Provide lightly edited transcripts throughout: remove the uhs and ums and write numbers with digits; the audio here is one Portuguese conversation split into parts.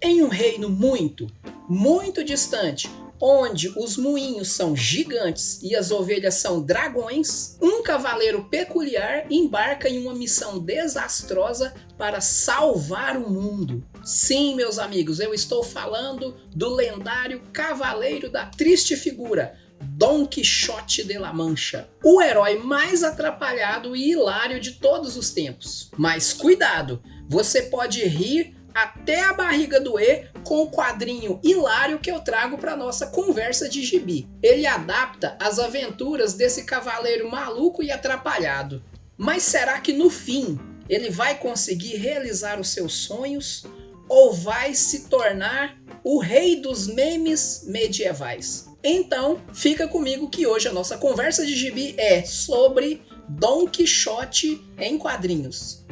Em um reino muito, muito distante, onde os moinhos são gigantes e as ovelhas são dragões, um cavaleiro peculiar embarca em uma missão desastrosa para salvar o mundo. Sim, meus amigos, eu estou falando do lendário Cavaleiro da Triste Figura, Dom Quixote de La Mancha, o herói mais atrapalhado e hilário de todos os tempos. Mas cuidado, você pode rir até a barriga doer com o quadrinho hilário que eu trago para nossa conversa de gibi. Ele adapta as aventuras desse cavaleiro maluco e atrapalhado. Mas será que no fim ele vai conseguir realizar os seus sonhos ou vai se tornar o rei dos memes medievais? Então, fica comigo que hoje a nossa conversa de gibi é sobre Dom Quixote em quadrinhos.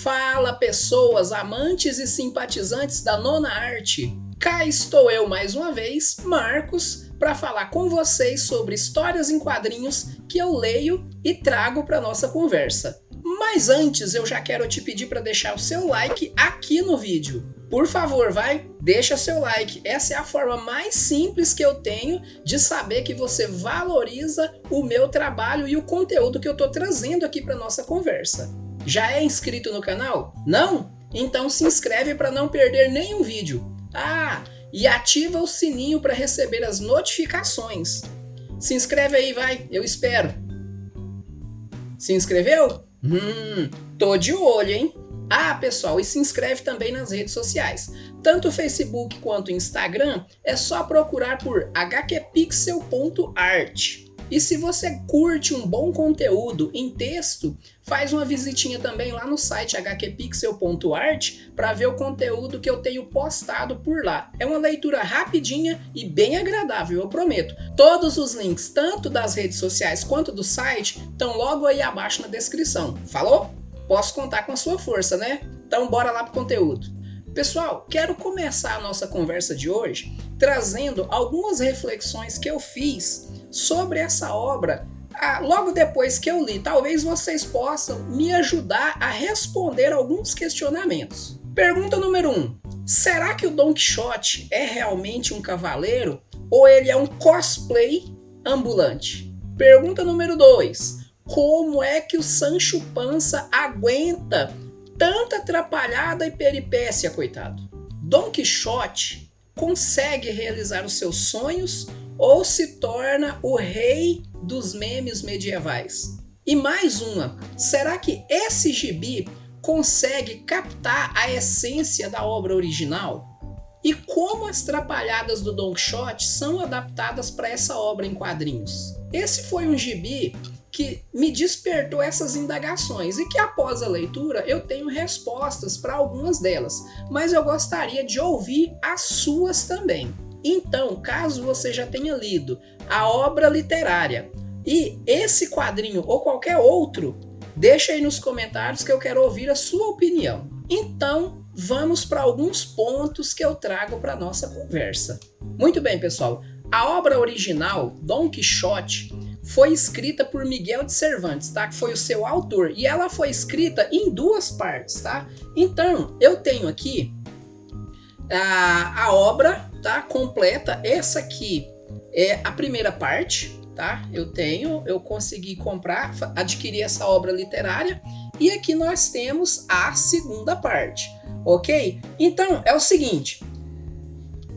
Fala, pessoas amantes e simpatizantes da nona arte! Cá estou eu mais uma vez, Marcos, para falar com vocês sobre histórias em quadrinhos que eu leio e trago para nossa conversa. Mas antes eu já quero te pedir para deixar o seu like aqui no vídeo. Por favor, deixa seu like. Essa é a forma mais simples que eu tenho de saber que você valoriza o meu trabalho e o conteúdo que eu estou trazendo aqui para nossa conversa. Já é inscrito no canal? Não? Então se inscreve para não perder nenhum vídeo. E ativa o sininho para receber as notificações. Se inscreve aí, eu espero. Se inscreveu? Tô de olho, hein? Pessoal, e se inscreve também nas redes sociais. Tanto o Facebook quanto o Instagram é só procurar por hqpixel.art. E se você curte um bom conteúdo em texto, faz uma visitinha também lá no site hqpixel.art para ver o conteúdo que eu tenho postado por lá. É uma leitura rapidinha e bem agradável, eu prometo. Todos os links, tanto das redes sociais quanto do site, estão logo aí abaixo na descrição. Falou? Posso contar com a sua força, né? Então bora lá pro conteúdo. Pessoal, quero começar a nossa conversa de hoje trazendo algumas reflexões que eu fiz sobre essa obra logo depois que eu li. Talvez vocês possam me ajudar a responder alguns questionamentos. Pergunta número 1. Será que o Dom Quixote é realmente um cavaleiro ou ele é um cosplay ambulante? Pergunta número 2. Como é que o Sancho Panza aguenta tanta atrapalhada e peripécia, coitado? Dom Quixote consegue realizar os seus sonhos ou se torna o rei dos memes medievais? E mais uma, será que esse gibi consegue captar a essência da obra original? E como as trapalhadas do Dom Quixote são adaptadas para essa obra em quadrinhos? Esse foi um gibi que me despertou essas indagações e que após a leitura eu tenho respostas para algumas delas, mas eu gostaria de ouvir as suas também. Então, caso você já tenha lido a obra literária e esse quadrinho ou qualquer outro, deixa aí nos comentários que eu quero ouvir a sua opinião. Então, vamos para alguns pontos que eu trago para nossa conversa. Muito bem, pessoal. A obra original, Dom Quixote, foi escrita por Miguel de Cervantes, tá? Que foi o seu autor. E ela foi escrita em duas partes, tá? Então, eu tenho aqui a obra, tá? Completa. Essa aqui é a primeira parte, tá? Eu consegui adquirir essa obra literária. E aqui nós temos a segunda parte, ok? Então, é o seguinte.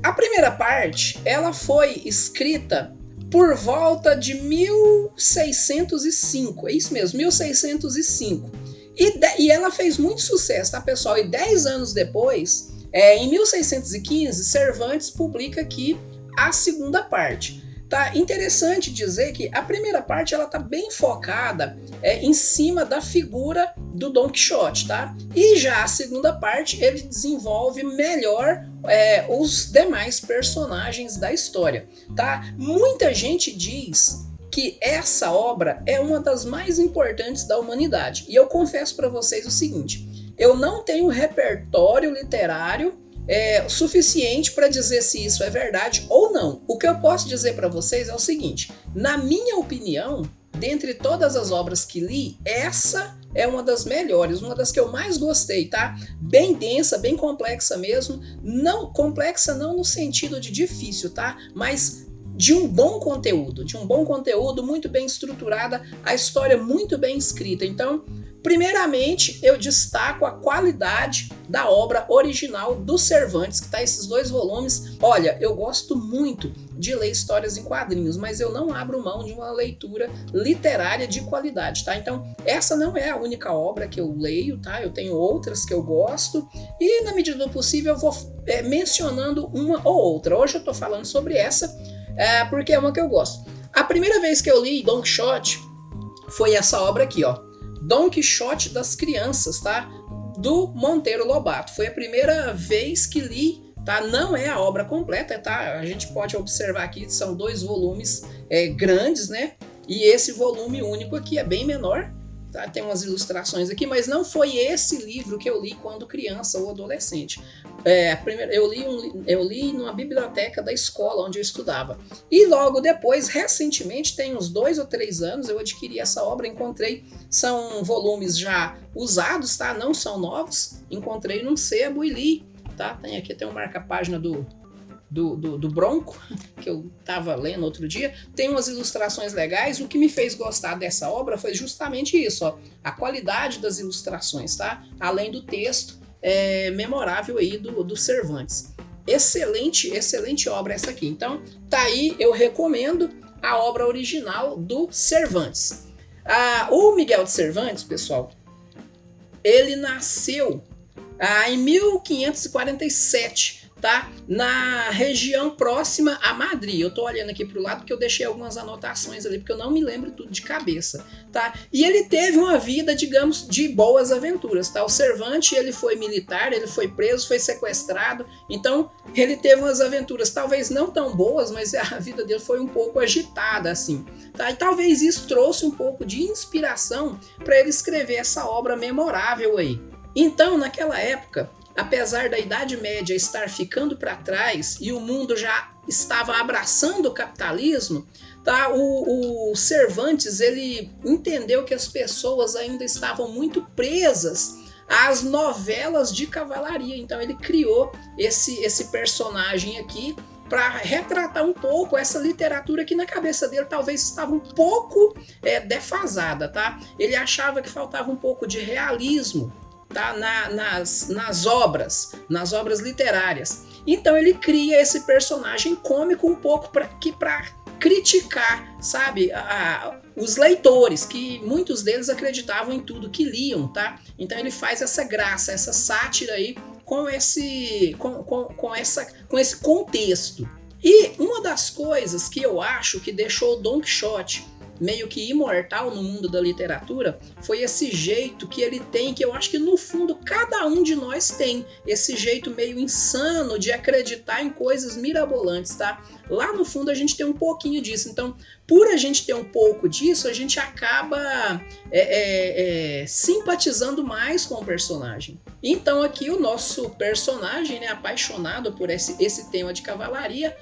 A primeira parte, ela foi escrita por volta de 1605, é isso mesmo, 1605. E ela fez muito sucesso, tá, pessoal? E 10 anos depois, em 1615, Cervantes publica aqui a segunda parte. Tá interessante dizer que a primeira parte ela tá bem focada em cima da figura do Dom Quixote, tá? E já a segunda parte ele desenvolve melhor os demais personagens da história, tá? Muita gente diz que essa obra é uma das mais importantes da humanidade. E eu confesso para vocês o seguinte, eu não tenho repertório literário suficiente para dizer se isso é verdade ou não. O que eu posso dizer para vocês é o seguinte, na minha opinião, dentre todas as obras que li, essa é uma das melhores, uma das que eu mais gostei, tá? Bem densa, bem complexa mesmo. Não complexa não no sentido de difícil, tá? Mas de um bom conteúdo muito bem estruturada, a história muito bem escrita. Então, primeiramente, eu destaco a qualidade da obra original do Cervantes, que está esses 2 volumes. Olha, eu gosto muito de ler histórias em quadrinhos, mas eu não abro mão de uma leitura literária de qualidade, tá? Então, essa não é a única obra que eu leio, tá? Eu tenho outras que eu gosto e, na medida do possível, eu vou mencionando uma ou outra. Hoje eu tô falando sobre essa, porque é uma que eu gosto. A primeira vez que eu li Don Quixote foi essa obra aqui, ó. Don Quixote das Crianças, tá? Do Monteiro Lobato. Foi a primeira vez que li, tá? Não é a obra completa, tá? A gente pode observar aqui, são 2 volumes grandes, né? E esse volume único aqui é bem menor, tá? Tem umas ilustrações aqui, mas não foi esse livro que eu li quando criança ou adolescente. Eu li numa biblioteca da escola onde eu estudava. E logo depois, recentemente, tem uns 2 ou 3 anos, eu adquiri essa obra, encontrei, são volumes já usados, tá? Não são novos, encontrei num sebo e li, tá? Tem um marca-página do Bronco, que eu estava lendo outro dia, tem umas ilustrações legais. O que me fez gostar dessa obra foi justamente isso, ó, a qualidade das ilustrações, tá? Além do texto memorável aí do Cervantes. Excelente obra essa aqui. Então, tá aí, eu recomendo a obra original do Cervantes. O Miguel de Cervantes, pessoal, ele nasceu em 1547, tá? Na região próxima a Madrid. Eu tô olhando aqui pro lado porque eu deixei algumas anotações ali, porque eu não me lembro tudo de cabeça, tá? E ele teve uma vida, digamos, de boas aventuras, tá? O Cervantes, ele foi militar, ele foi preso, foi sequestrado, então ele teve umas aventuras talvez não tão boas, mas a vida dele foi um pouco agitada, assim, tá? E talvez isso trouxe um pouco de inspiração para ele escrever essa obra memorável aí. Então, naquela época, apesar da Idade Média estar ficando para trás e o mundo já estava abraçando o capitalismo, tá? O Cervantes, ele entendeu que as pessoas ainda estavam muito presas às novelas de cavalaria. Então ele criou esse personagem aqui para retratar um pouco essa literatura que na cabeça dele talvez estava um pouco defasada, tá? Ele achava que faltava um pouco de realismo, tá? nas obras literárias. Então ele cria esse personagem cômico um pouco para criticar, sabe, os leitores, que muitos deles acreditavam em tudo que liam, tá? Então ele faz essa graça, essa sátira aí com esse contexto. E uma das coisas que eu acho que deixou o Don Quixote meio que imortal no mundo da literatura foi esse jeito que ele tem, que eu acho que no fundo cada um de nós tem, esse jeito meio insano de acreditar em coisas mirabolantes, tá? Lá no fundo a gente tem um pouquinho disso. Então, por a gente ter um pouco disso, a gente acaba simpatizando mais com o personagem. Então aqui o nosso personagem, né, apaixonado por esse tema de cavalaria,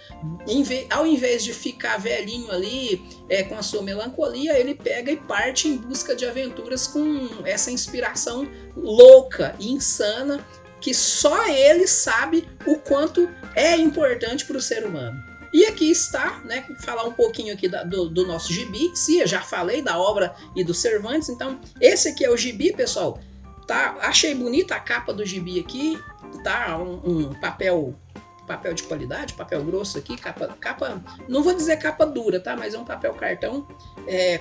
ao invés de ficar velhinho ali com a sua melancolia, ele pega e parte em busca de aventuras com essa inspiração louca e insana que só ele sabe o quanto é importante para o ser humano. E aqui está, né, falar um pouquinho aqui do nosso gibi. Sim, eu já falei da obra e do Cervantes, então esse aqui é o gibi, pessoal. Tá? Achei bonita a capa do gibi aqui, tá? Um papel de qualidade, papel grosso aqui, capa, não vou dizer capa dura, tá? Mas é um papel cartão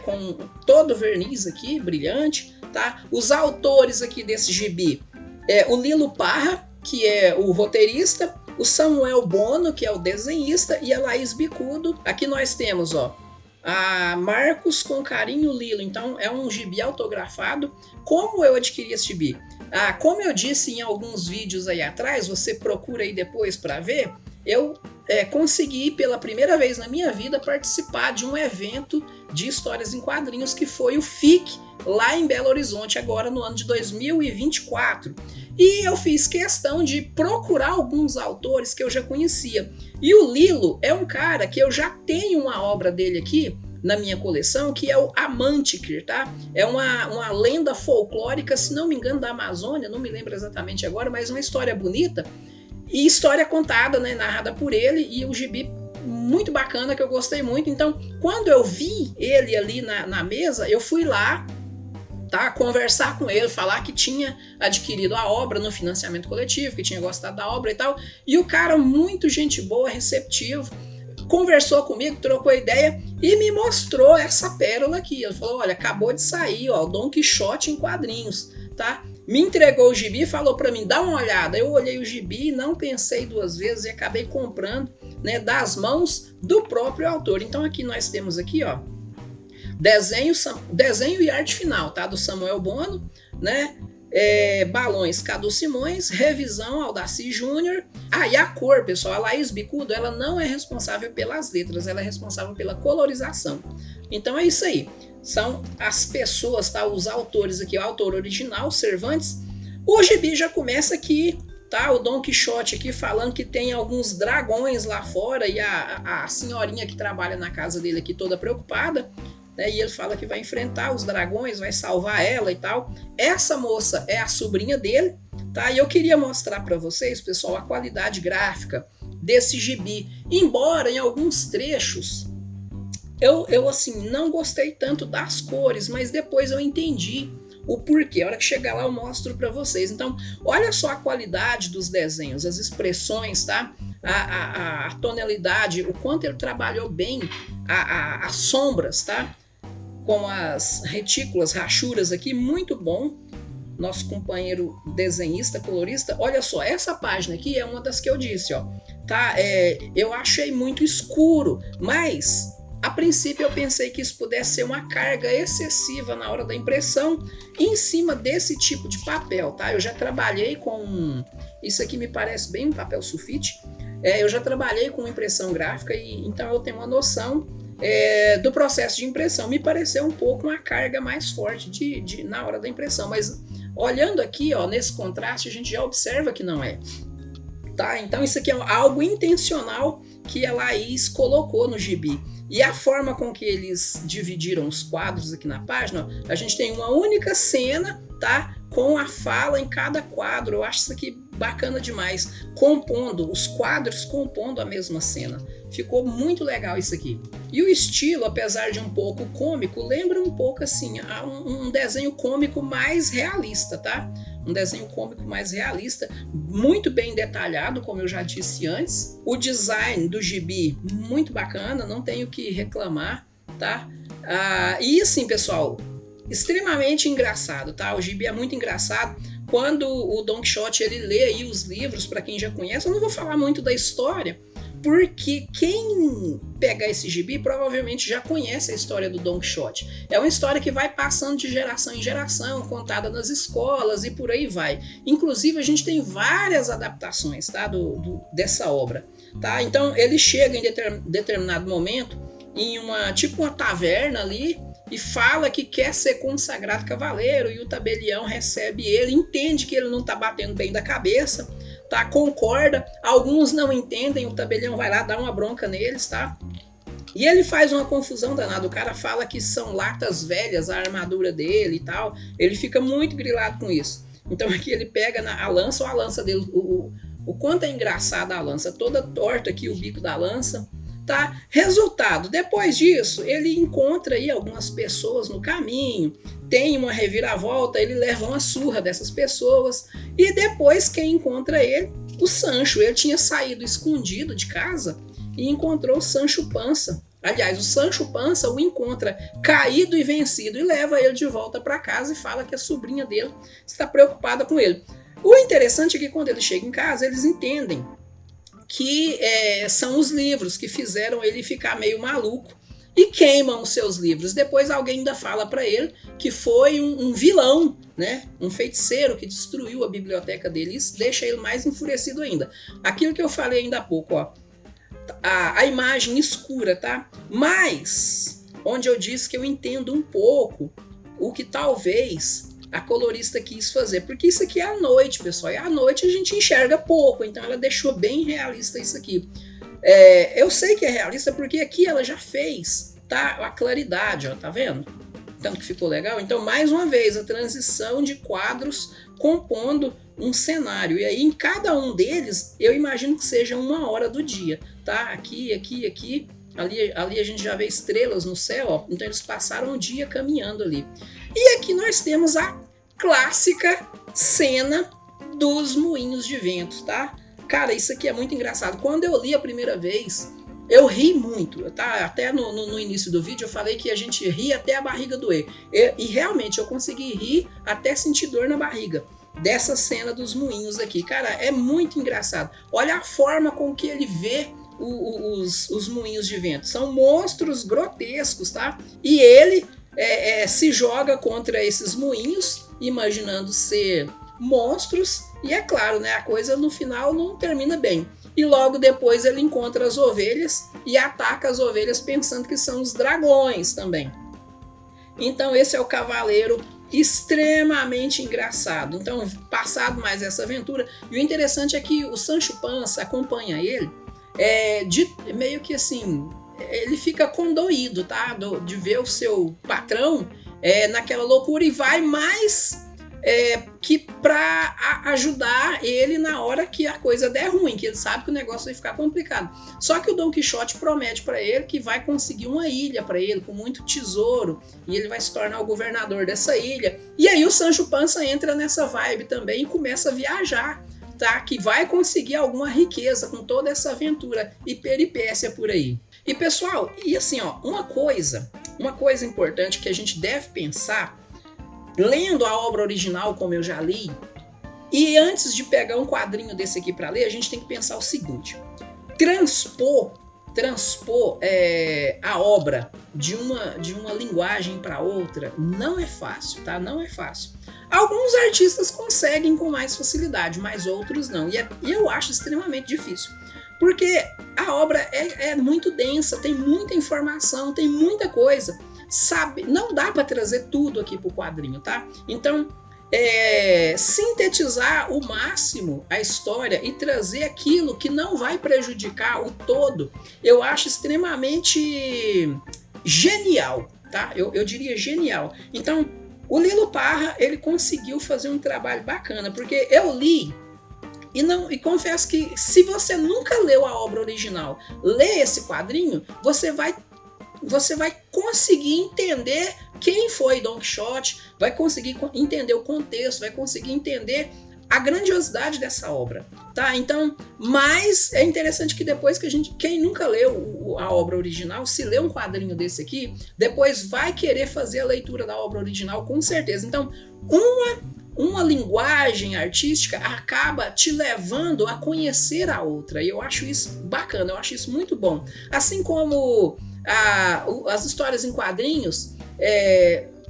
com todo verniz aqui, brilhante, tá? Os autores aqui desse gibi o Lilo Parra, que é o roteirista, o Samuel Bono, que é o desenhista, e a Laís Bicudo. Aqui nós temos, ó, a Marcos com Carinho Lilo. Então é um gibi autografado. Como eu adquiri esse gibi? Como eu disse em alguns vídeos aí atrás, você procura aí depois para ver, eu consegui pela primeira vez na minha vida participar de um evento de histórias em quadrinhos que foi o FIC, lá em Belo Horizonte, agora no ano de 2024. E eu fiz questão de procurar alguns autores que eu já conhecia. E o Lilo é um cara que eu já tenho uma obra dele aqui, na minha coleção, que é o Amantíquer, tá? É uma lenda folclórica, se não me engano, da Amazônia, não me lembro exatamente agora, mas uma história bonita. E história contada, né, narrada por ele, e o gibi muito bacana, que eu gostei muito. Então, quando eu vi ele ali na mesa, eu fui lá, tá, conversar com ele, falar que tinha adquirido a obra no financiamento coletivo, que tinha gostado da obra e tal. E o cara, muito gente boa, receptivo, conversou comigo, trocou ideia e me mostrou essa pérola aqui. Ele falou, olha, acabou de sair, ó, Dom Quixote em quadrinhos, tá? Me entregou o gibi e falou para mim, dá uma olhada. Eu olhei o gibi, não pensei duas vezes e acabei comprando, né, das mãos do próprio autor. Então aqui nós temos aqui, ó, desenho e arte final, tá? Do Samuel Bono, né? Balões Cadu Simões, revisão Aldaci Júnior. E a cor, pessoal, a Laís Bicudo, ela não é responsável pelas letras, ela é responsável pela colorização. Então é isso aí, são as pessoas, tá? Os autores aqui, o autor original, Cervantes. O gibi já começa aqui, tá? O Dom Quixote aqui falando que tem alguns dragões lá fora e a senhorinha que trabalha na casa dele aqui toda preocupada, né? E ele fala que vai enfrentar os dragões, vai salvar ela e tal. Essa moça é a sobrinha dele, tá? E eu queria mostrar para vocês, pessoal, a qualidade gráfica desse gibi. Embora em alguns trechos eu assim, não gostei tanto das cores, mas depois eu entendi o porquê. A hora que chegar lá eu mostro para vocês. Então, olha só a qualidade dos desenhos, as expressões, tá? A tonalidade, o quanto ele trabalhou bem as sombras, tá? Com as retículas, rachuras aqui, muito bom. Nosso companheiro desenhista, colorista, olha só, essa página aqui é uma das que eu disse, ó, tá? Eu achei muito escuro, mas a princípio eu pensei que isso pudesse ser uma carga excessiva na hora da impressão em cima desse tipo de papel, tá? Eu já trabalhei com, isso aqui me parece bem um papel sulfite, eu já trabalhei com impressão gráfica e então eu tenho uma noção do processo de impressão. Me pareceu um pouco uma carga mais forte na hora da impressão, mas olhando aqui, ó, nesse contraste, a gente já observa que não é, tá? Então isso aqui é algo intencional que a Laís colocou no gibi. E a forma com que eles dividiram os quadros aqui na página, ó, a gente tem uma única cena, tá? Com a fala em cada quadro. Eu acho isso aqui bacana demais, compondo, os quadros compondo a mesma cena. Ficou muito legal isso aqui. E o estilo, apesar de um pouco cômico, lembra um pouco assim, um desenho cômico mais realista, tá? Um desenho cômico mais realista, muito bem detalhado, como eu já disse antes. O design do gibi, muito bacana, não tenho o que reclamar, tá? E assim, pessoal, extremamente engraçado, tá? O gibi é muito engraçado. Quando o Dom Quixote ele lê aí os livros, para quem já conhece, eu não vou falar muito da história, porque quem pega esse gibi provavelmente já conhece a história do Dom Quixote. É uma história que vai passando de geração em geração, contada nas escolas e por aí vai. Inclusive a gente tem várias adaptações, tá, dessa obra, tá? Então ele chega em determinado momento em uma taverna ali e fala que quer ser consagrado cavaleiro, e o tabelião recebe ele, entende que ele não tá batendo bem da cabeça, tá? Concorda, alguns não entendem, o tabelião vai lá dar uma bronca neles, tá? E ele faz uma confusão danada, o cara fala que são latas velhas a armadura dele e tal, ele fica muito grilado com isso. Então aqui ele pega a lança, ou a lança dele, o quanto é engraçada a lança, toda torta aqui o bico da lança, tá? Resultado, depois disso, ele encontra aí algumas pessoas no caminho, tem uma reviravolta, ele leva uma surra dessas pessoas, e depois quem encontra ele? O Sancho. Ele tinha saído escondido de casa e encontrou o Sancho Pança. Aliás, o Sancho Pança o encontra caído e vencido e leva ele de volta para casa e fala que a sobrinha dele está preocupada com ele. O interessante é que quando ele chega em casa, eles entendem que são os livros que fizeram ele ficar meio maluco e queimam os seus livros. Depois alguém ainda fala para ele que foi um vilão, né? Um feiticeiro que destruiu a biblioteca dele. Isso deixa ele mais enfurecido ainda. Aquilo que eu falei ainda há pouco, ó, a imagem escura, tá? Mas onde eu disse que eu entendo um pouco o que talvez a colorista quis fazer, porque isso aqui é à noite, pessoal, e à noite a gente enxerga pouco, então ela deixou bem realista isso aqui. Eu sei que é realista porque aqui ela já fez tá a claridade, ó, tá vendo? Tanto que ficou legal. Então, mais uma vez, a transição de quadros compondo um cenário. E aí, em cada um deles, eu imagino que seja 1 hora do dia, tá? Aqui. Ali a gente já vê estrelas no céu, ó. Então eles passaram o dia caminhando ali. E aqui nós temos a clássica cena dos moinhos de vento, tá? Cara, isso aqui é muito engraçado. Quando eu li a primeira vez, eu ri muito, tá? Até no início do vídeo eu falei que a gente ri até a barriga doer. E realmente eu consegui rir até sentir dor na barriga dessa cena dos moinhos aqui. Cara, é muito engraçado. Olha a forma com que ele vê os moinhos de vento. São monstros grotescos, tá? E ele se joga contra esses moinhos, imaginando ser monstros. E é claro, né? A coisa no final não termina bem. E logo depois ele encontra as ovelhas e ataca as ovelhas pensando que são os dragões também. Então esse é o cavaleiro extremamente engraçado. Então, passado mais essa aventura, e o interessante é que o Sancho Panza acompanha ele, meio que assim, ele fica condoído, tá? De ver o seu patrão naquela loucura e vai mais que pra ajudar ele na hora que a coisa der ruim, que ele sabe que o negócio vai ficar complicado. Só que o Don Quixote promete para ele que vai conseguir uma ilha para ele com muito tesouro e ele vai se tornar o governador dessa ilha. E aí o Sancho Panza entra nessa vibe também e começa a viajar, tá? Que vai conseguir alguma riqueza com toda essa aventura e peripécia por aí. E pessoal, e assim, ó, uma coisa importante que a gente deve pensar lendo a obra original, como eu já li, e antes de pegar um quadrinho desse aqui para ler, a gente tem que pensar o seguinte: transpor a obra de uma linguagem para outra não é fácil, tá? Não é fácil. Alguns artistas conseguem com mais facilidade, mas outros não. E eu acho extremamente difícil. Porque a obra é muito densa, tem muita informação, tem muita coisa. Não dá para trazer tudo aqui para o quadrinho, tá? Então, sintetizar o máximo a história e trazer aquilo que não vai prejudicar o todo, eu acho extremamente genial, tá? Eu diria genial. Então, o Lilo Parra, ele conseguiu fazer um trabalho bacana, porque eu li e confesso que se você nunca leu a obra original, lê esse quadrinho, você vai conseguir entender quem foi Don Quixote, vai conseguir entender o contexto, vai conseguir entender a grandiosidade dessa obra, tá? Então, mas é interessante que depois que quem nunca leu a obra original, se lê um quadrinho desse aqui, depois vai querer fazer a leitura da obra original com certeza. Então, uma linguagem artística acaba te levando a conhecer a outra, e eu acho isso bacana, eu acho isso muito bom. Assim como as histórias em quadrinhos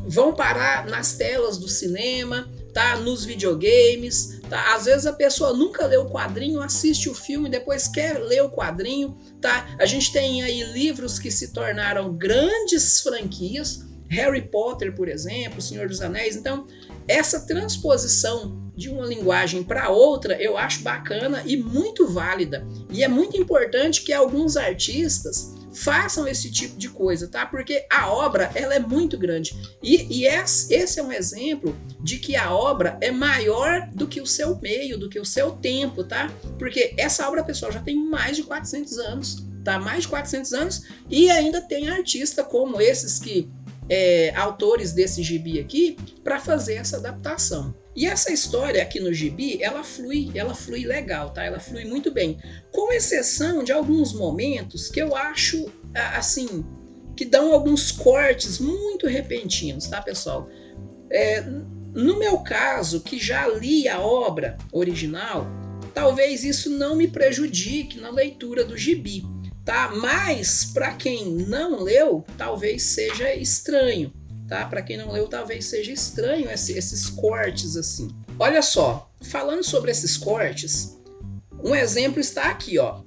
vão parar nas telas do cinema, tá? Nos videogames, tá? Às vezes a pessoa nunca leu o quadrinho, assiste o filme, depois quer ler o quadrinho, tá? A gente tem aí livros que se tornaram grandes franquias, Harry Potter, por exemplo, Senhor dos Anéis. Então, essa transposição de uma linguagem para outra eu acho bacana e muito válida. E é muito importante que alguns artistas façam esse tipo de coisa, tá? Porque a obra, ela é muito grande. E esse é um exemplo de que a obra é maior do que o seu meio, do que o seu tempo, tá? Porque essa obra, pessoal, já tem mais de 400 anos, tá? Mais de 400 anos, e ainda tem artista como esses autores desse gibi aqui, para fazer essa adaptação. E essa história aqui no gibi, ela flui legal, tá? Ela flui muito bem. Com exceção de alguns momentos que eu acho, assim, que dão alguns cortes muito repentinos, tá, pessoal? No meu caso, que já li a obra original, talvez isso não me prejudique na leitura do gibi, tá? Mas, para quem não leu, talvez seja estranho. Tá? Para quem não leu, talvez seja estranho esses cortes assim. Olha só, falando sobre esses cortes, um exemplo está aqui, ó.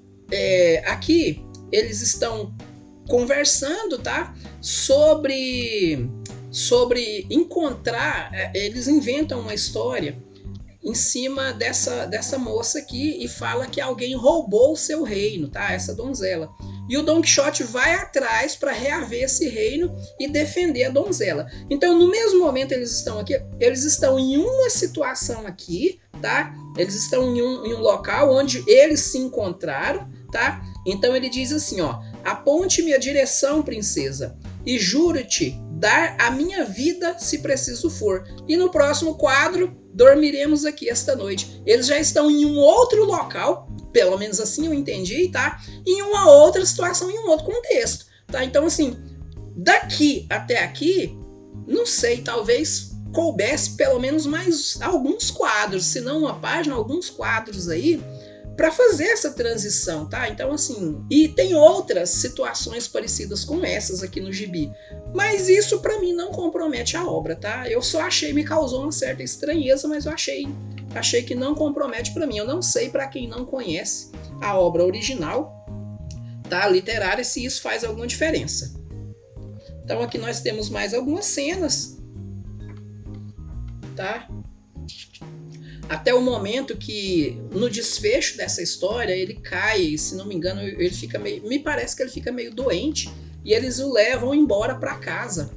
Aqui eles estão conversando, tá? Sobre encontrar, eles inventam uma história em cima dessa moça aqui e fala que alguém roubou o seu reino, tá? Essa donzela. e o Don Quixote vai atrás para reaver esse reino e defender a donzela. Então, no mesmo momento eles estão aqui, eles estão em uma situação aqui, tá? Eles estão em um local onde eles se encontraram, tá? Então ele diz assim, ó: aponte-me a direção, princesa, e juro-te dar a minha vida se preciso for. E no próximo quadro, dormiremos aqui esta noite. Eles já estão em um outro local, pelo menos assim eu entendi, tá? Em uma outra situação, em um outro contexto, tá? Então, assim, daqui até aqui, não sei, talvez coubesse pelo menos mais alguns quadros, se não uma página, alguns quadros aí, para fazer essa transição, tá? Então, assim, e tem outras situações parecidas com essas aqui no gibi, mas isso para mim não compromete a obra, tá? Eu só achei, me causou uma certa estranheza, mas eu achei que não compromete para mim. Eu não sei, para quem não conhece a obra original, tá, literária, se isso faz alguma diferença. Então aqui nós temos mais algumas cenas, tá? Até o momento que, no desfecho dessa história, ele cai, se não me engano, ele fica meio, me parece que ele fica meio doente, e eles o levam embora para casa,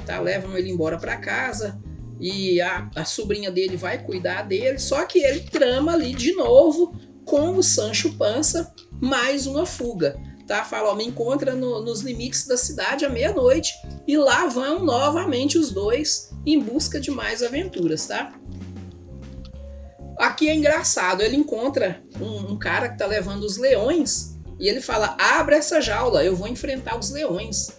tá? Levam ele embora para casa, e a sobrinha dele vai cuidar dele, só que ele trama ali de novo com o Sancho Panza mais uma fuga, tá? Fala, ó, me encontra nos limites da cidade à meia-noite, e lá vão novamente os dois em busca de mais aventuras, tá? Aqui é engraçado, ele encontra um cara que tá levando os leões e ele fala, abre essa jaula, eu vou enfrentar os leões.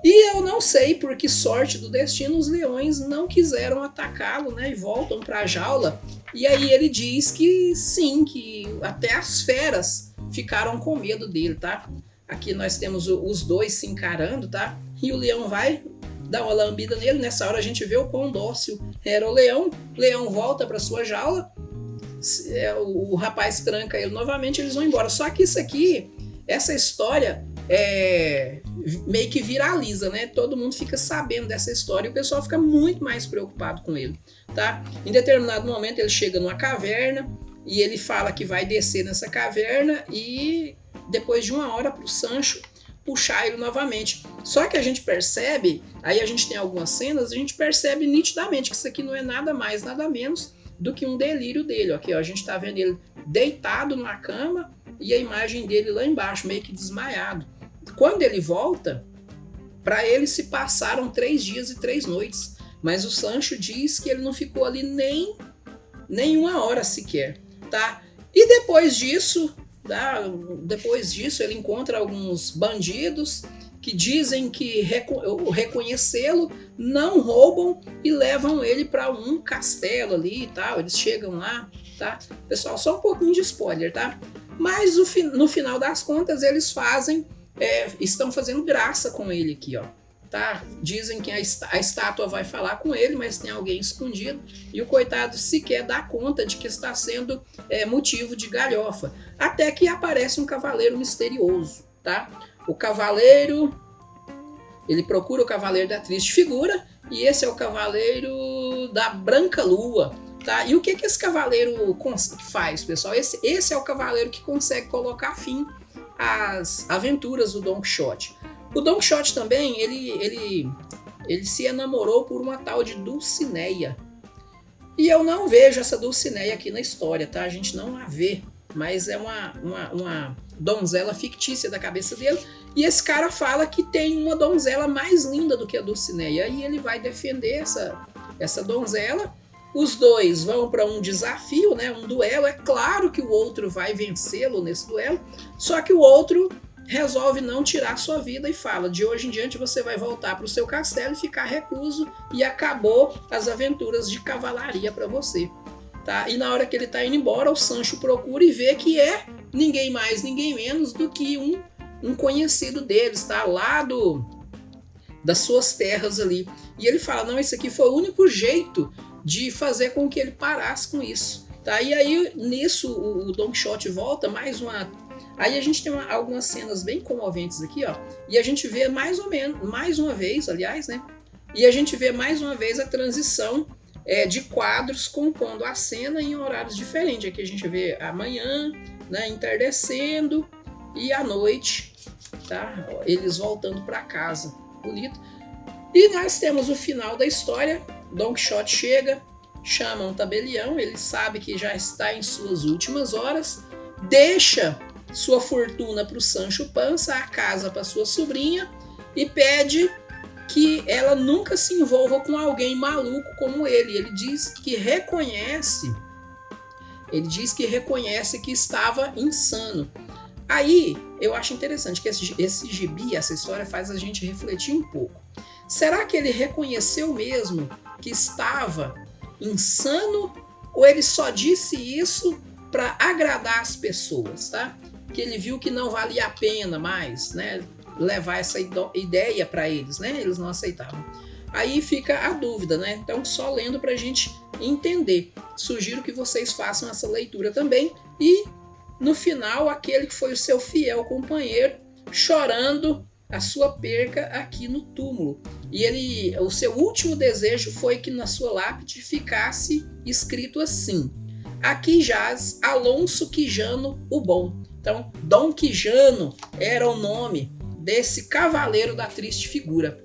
E eu não sei por que sorte do destino os leões não quiseram atacá-lo, né, e voltam para a jaula. E aí ele diz que sim, que até as feras ficaram com medo dele, tá? Aqui nós temos os dois se encarando, tá? E o leão vai dar uma lambida nele, nessa hora a gente vê o quão dócil era o leão volta para sua jaula, o rapaz tranca ele novamente, eles vão embora. Só que isso aqui, essa história meio que viraliza, né? Todo mundo fica sabendo dessa história e o pessoal fica muito mais preocupado com ele, tá? Em determinado momento ele chega numa caverna e ele fala que vai descer nessa caverna e depois de uma hora pro Sancho puxar ele novamente. Só que a gente percebe, aí a gente tem algumas cenas, a gente percebe nitidamente que isso aqui não é nada mais, nada menos do que um delírio dele. Aqui, ó, a gente tá vendo ele deitado na cama e a imagem dele lá embaixo, meio que desmaiado. Quando ele volta, para ele se passaram 3 dias e 3 noites, mas o Sancho diz que ele não ficou ali nem uma hora sequer, tá? E depois disso ele encontra alguns bandidos que dizem que reconhecê-lo, não roubam e levam ele para um castelo ali e tal. Eles chegam lá, tá? Pessoal, só um pouquinho de spoiler, tá? Mas no final das contas eles estão fazendo graça com ele aqui, ó. Tá? Dizem que a estátua vai falar com ele, mas tem alguém escondido e o coitado sequer dá conta de que está sendo motivo de galhofa. Até que aparece um cavaleiro misterioso, tá? O cavaleiro, ele procura o cavaleiro da triste figura e esse é o cavaleiro da branca lua, tá? E o que esse cavaleiro faz, pessoal? Esse é o cavaleiro que consegue colocar fim às aventuras do Don Quixote. O Don Quixote também, ele se enamorou por uma tal de Dulcinea. E eu não vejo essa Dulcinea aqui na história, tá? A gente não a vê, mas é uma donzela fictícia da cabeça dele. E esse cara fala que tem uma donzela mais linda do que a Dulcinea. E ele vai defender essa donzela. Os dois vão para um desafio, né? Um duelo. É claro que o outro vai vencê-lo nesse duelo, só que o outro resolve não tirar sua vida e fala, de hoje em diante você vai voltar para o seu castelo e ficar recluso e acabou as aventuras de cavalaria para você, tá? E na hora que ele tá indo embora, o Sancho procura e vê que é ninguém mais, ninguém menos do que um conhecido deles, tá? Lá das suas terras ali. E ele fala, não, esse aqui foi o único jeito de fazer com que ele parasse com isso, tá? E aí nisso o Don Quixote volta mais uma. Aí a gente tem algumas cenas bem comoventes aqui, ó, e a gente vê mais uma vez, aliás, né? E a gente vê mais uma vez a transição de quadros compondo a cena em horários diferentes. Aqui a gente vê a manhã, né, entardecendo e a noite tá? Eles voltando para casa. Bonito. E nós temos o final da história. Don Quixote chega, chama um tabelião, ele sabe que já está em suas últimas horas, deixa sua fortuna para o Sancho Panza, a casa para sua sobrinha e pede que ela nunca se envolva com alguém maluco como ele. Ele diz que reconhece que estava insano. Aí eu acho interessante que esse gibi, essa história faz a gente refletir um pouco. Será que ele reconheceu mesmo que estava insano ou ele só disse isso para agradar as pessoas, tá? Que ele viu que não valia a pena mais, né, levar essa ideia para eles, né? Eles não aceitavam. Aí fica a dúvida, né? Então só lendo para a gente entender. Sugiro que vocês façam essa leitura também e no final aquele que foi o seu fiel companheiro chorando a sua perca aqui no túmulo. E o seu último desejo foi que na sua lápide ficasse escrito assim: aqui jaz Alonso Quijano o Bom. Então, Dom Quijano era o nome desse cavaleiro da triste figura.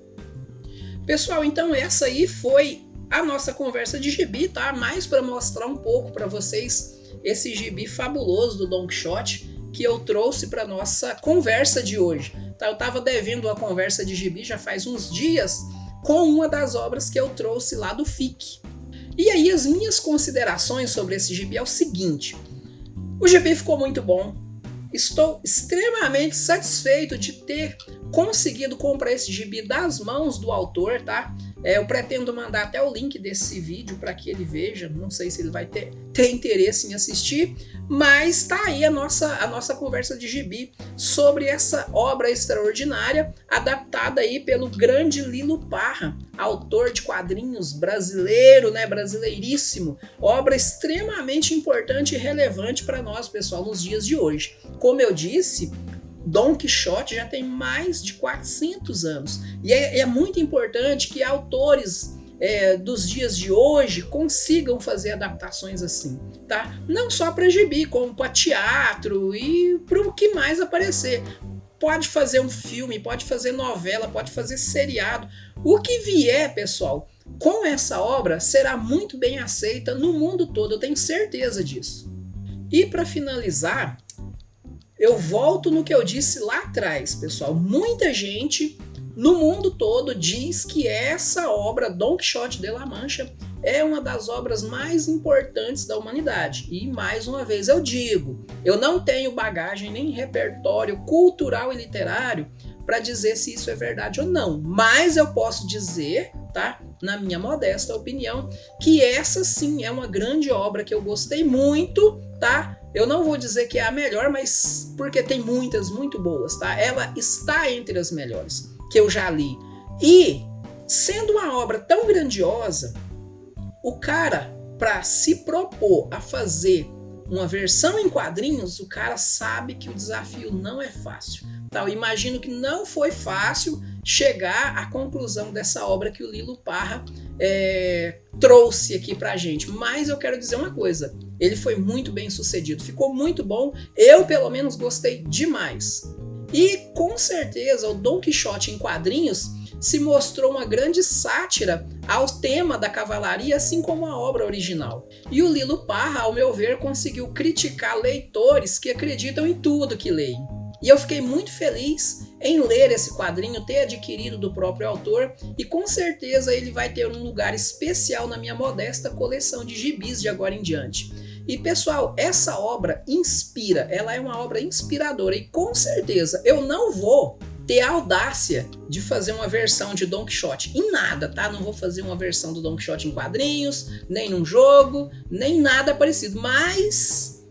Pessoal, então essa aí foi a nossa conversa de gibi, tá? Mais para mostrar um pouco para vocês esse gibi fabuloso do Don Quixote que eu trouxe para nossa conversa de hoje. Eu estava devendo a conversa de gibi já faz uns dias com uma das obras que eu trouxe lá do FIC. E aí as minhas considerações sobre esse gibi é o seguinte: o gibi ficou muito bom, estou extremamente satisfeito de ter conseguido comprar esse gibi das mãos do autor, tá? Eu pretendo mandar até o link desse vídeo para que ele veja, não sei se ele vai ter interesse em assistir, mas tá aí a nossa conversa de gibi sobre essa obra extraordinária, adaptada aí pelo grande Lilo Parra, autor de quadrinhos brasileiro, né, brasileiríssimo, obra extremamente importante e relevante para nós, pessoal, nos dias de hoje. Como eu disse, Don Quixote já tem mais de 400 anos e é muito importante que autores dos dias de hoje consigam fazer adaptações assim, tá? Não só para gibi, como para teatro e para o que mais aparecer. Pode fazer um filme, pode fazer novela, pode fazer seriado. O que vier, pessoal, com essa obra será muito bem aceita no mundo todo, eu tenho certeza disso. E para finalizar, eu volto no que eu disse lá atrás, pessoal. Muita gente no mundo todo diz que essa obra, Don Quixote de La Mancha, é uma das obras mais importantes da humanidade. E mais uma vez eu digo, eu não tenho bagagem nem repertório cultural e literário para dizer se isso é verdade ou não. Mas eu posso dizer, tá, na minha modesta opinião, que essa sim é uma grande obra que eu gostei muito, tá? Eu não vou dizer que é a melhor, mas porque tem muitas muito boas, tá? Ela está entre as melhores que eu já li. E, sendo uma obra tão grandiosa, o cara, para se propor a fazer uma versão em quadrinhos, o cara sabe que o desafio não é fácil. Tá? Eu imagino que não foi fácil chegar à conclusão dessa obra que o Lilo Parra trouxe aqui pra gente. Mas eu quero dizer uma coisa, ele foi muito bem sucedido, ficou muito bom, eu pelo menos gostei demais. E com certeza o Don Quixote em quadrinhos se mostrou uma grande sátira ao tema da cavalaria, assim como a obra original. E o Lilo Parra, ao meu ver, conseguiu criticar leitores que acreditam em tudo que leem. E eu fiquei muito feliz em ler esse quadrinho, ter adquirido do próprio autor, e com certeza ele vai ter um lugar especial na minha modesta coleção de gibis de agora em diante. E pessoal, essa obra inspira, ela é uma obra inspiradora e com certeza eu não vou ter a audácia de fazer uma versão de Don Quixote em nada, tá? Não vou fazer uma versão do Don Quixote em quadrinhos, nem num jogo, nem nada parecido, mas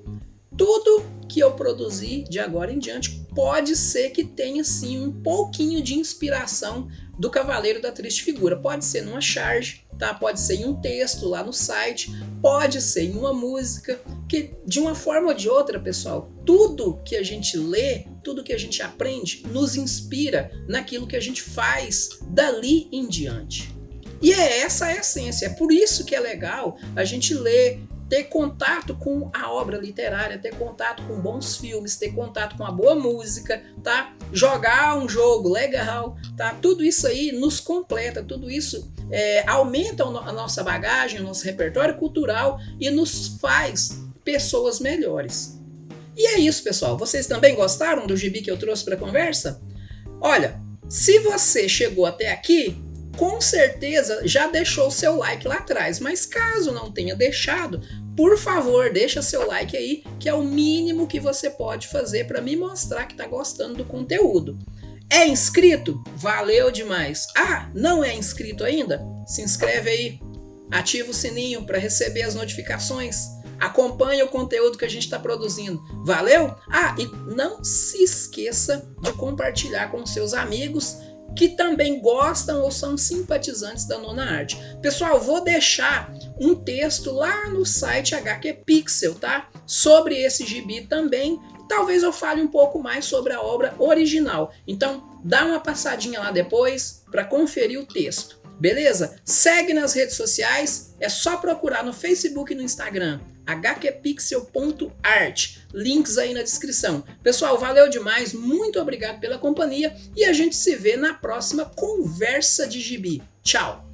tudo que eu produzi de agora em diante pode ser que tenha sim um pouquinho de inspiração do Cavaleiro da Triste Figura. Pode ser numa charge, tá? Pode ser em um texto lá no site, pode ser em uma música, que de uma forma ou de outra, pessoal, tudo que a gente lê, tudo que a gente aprende, nos inspira naquilo que a gente faz dali em diante. E é essa a essência, é por isso que é legal a gente ler, ter contato com a obra literária, ter contato com bons filmes, ter contato com a boa música, tá? jogar um jogo legal, tá? Tudo isso aí nos completa, tudo isso aumenta a nossa bagagem, o nosso repertório cultural e nos faz pessoas melhores. E é isso, pessoal. Vocês também gostaram do gibi que eu trouxe para a conversa? Olha, se você chegou até aqui, com certeza já deixou o seu like lá atrás, mas caso não tenha deixado, por favor, deixa seu like aí, que é o mínimo que você pode fazer para me mostrar que está gostando do conteúdo. É inscrito? Valeu demais! Ah, não é inscrito ainda? Se inscreve aí, ativa o sininho para receber as notificações, acompanha o conteúdo que a gente está produzindo. Valeu? Ah, e não se esqueça de compartilhar com seus amigos que também gostam ou são simpatizantes da Nona Arte. Pessoal, vou deixar um texto lá no site HQ Pixel, tá? Sobre esse gibi também. Talvez eu fale um pouco mais sobre a obra original. Então, dá uma passadinha lá depois para conferir o texto. Beleza? Segue nas redes sociais, é só procurar no Facebook e no Instagram, hqpixel.art, links aí na descrição. Pessoal, valeu demais, muito obrigado pela companhia e a gente se vê na próxima conversa de gibi. Tchau!